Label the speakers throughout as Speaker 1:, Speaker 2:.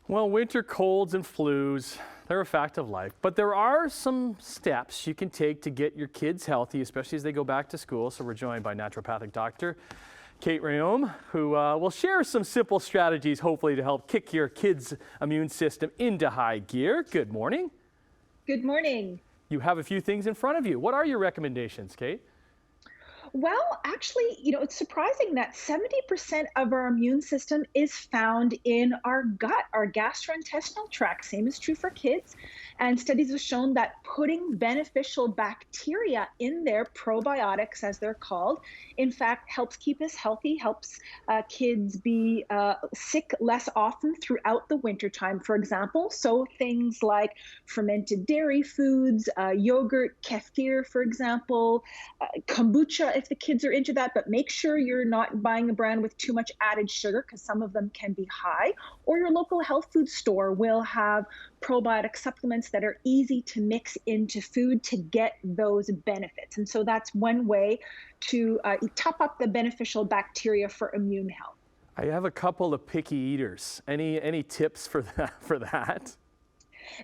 Speaker 1: Well, winter colds and flus, they're a fact of life. But there are some steps you can take to get your kids healthy, especially as they go back to school. So we're joined by naturopathic doctor Kate Rhéaume, who will share some simple strategies, hopefully, to help kick your kids' immune system into high gear. Good morning.
Speaker 2: Good morning.
Speaker 1: You have a few things in front of you. What are your recommendations, Kate?
Speaker 2: Well, actually, it's surprising that 70% of our immune system is found in our gut, our gastrointestinal tract. Same is true for kids. And studies have shown that putting beneficial bacteria in there, probiotics as they're called, in fact, helps keep us healthy, helps kids be sick less often throughout the wintertime, for example. So things like fermented dairy foods, yogurt, kefir, for example, kombucha if the kids are into that, but make sure you're not buying a brand with too much added sugar because some of them can be high. Or your local health food store will have probiotic supplements that are easy to mix into food to get those benefits. And so that's one way to top up the beneficial bacteria for immune health.
Speaker 1: I have a couple of picky eaters. Any tips for that?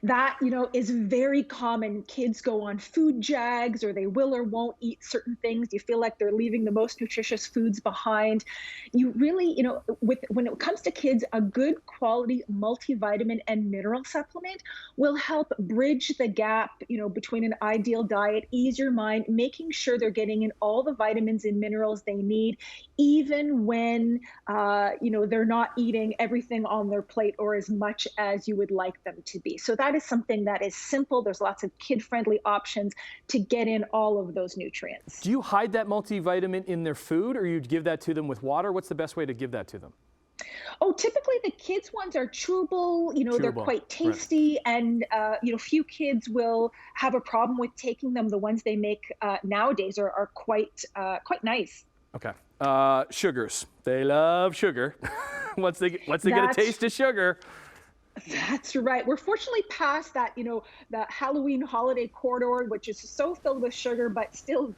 Speaker 2: That, is very common. Kids go on food jags or they will or won't eat certain things. You feel like they're leaving the most nutritious foods behind. You really, when it comes to kids, a good quality multivitamin and mineral supplement will help bridge the gap, between an ideal diet, ease your mind, making sure they're getting in all the vitamins and minerals they need, even when, they're not eating everything on their plate or as much as you would like them to be. So that is something that is simple. There's lots of kid-friendly options to get in all of those nutrients.
Speaker 1: Do you hide that multivitamin in their food, or you give that to them with water? What's the best way to give that to them?
Speaker 2: Oh, typically the kids ones are chewable, they're
Speaker 1: Chewable,
Speaker 2: quite tasty,
Speaker 1: right.
Speaker 2: and, few kids will have a problem with taking them. The ones they make nowadays are quite nice.
Speaker 1: Okay. Sugars. They love sugar. once they get a taste of sugar.
Speaker 2: That's right. We're fortunately past that, the Halloween holiday corridor, which is so filled with sugar, but still,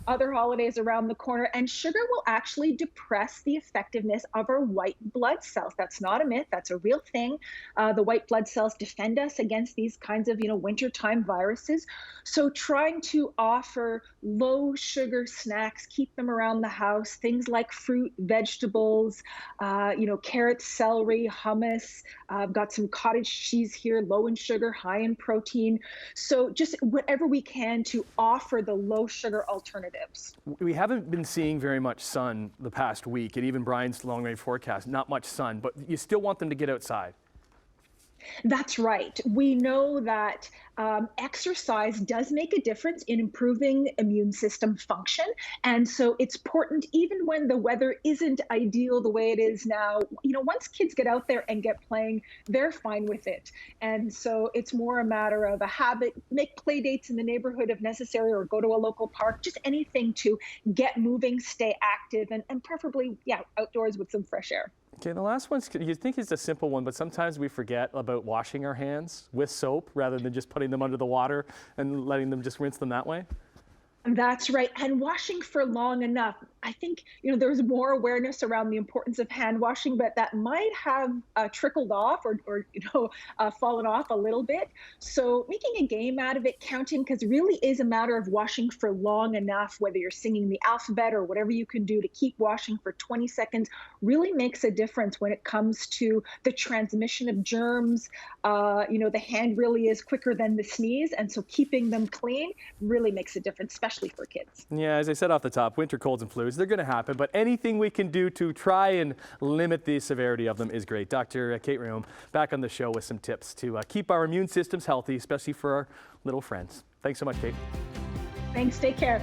Speaker 2: other holidays around the corner. And sugar will actually depress the effectiveness of our white blood cells. That's not a myth. That's a real thing. The white blood cells defend us against these kinds of, wintertime viruses. So trying to offer low sugar snacks, keep them around the house, things like fruit, vegetables, carrots, celery, hummus. I've got some cottage cheese here, low in sugar, high in protein. So just whatever we can to offer the low sugar alternatives.
Speaker 1: We haven't been seeing very much sun the past week, and even Brian's long range forecast, not much sun, but you still want them to get outside.
Speaker 2: That's right. We know that exercise does make a difference in improving immune system function. And so it's important, even when the weather isn't ideal the way it is now, once kids get out there and get playing, they're fine with it. And so it's more a matter of a habit, make play dates in the neighborhood if necessary, or go to a local park, just anything to get moving, stay active, and preferably, outdoors with some fresh air.
Speaker 1: Okay, the last one, you think it's a simple one, but sometimes we forget about washing our hands with soap rather than just putting them under the water and letting them just rinse them that way.
Speaker 2: That's right. And washing for long enough. I think, there's more awareness around the importance of hand washing, but that might have trickled off or fallen off a little bit. So making a game out of it, counting, because it really is a matter of washing for long enough, whether you're singing the alphabet or whatever you can do to keep washing for 20 seconds really makes a difference when it comes to the transmission of germs. The hand really is quicker than the sneeze. And so keeping them clean really makes a difference, especially for kids.
Speaker 1: Yeah, as I said off the top, winter colds and flus, they're going to happen, but anything we can do to try and limit the severity of them is great. Dr. Kate Rhéaume back on the show with some tips to keep our immune systems healthy, especially for our little friends. Thanks so much, Kate.
Speaker 2: Thanks. Take care.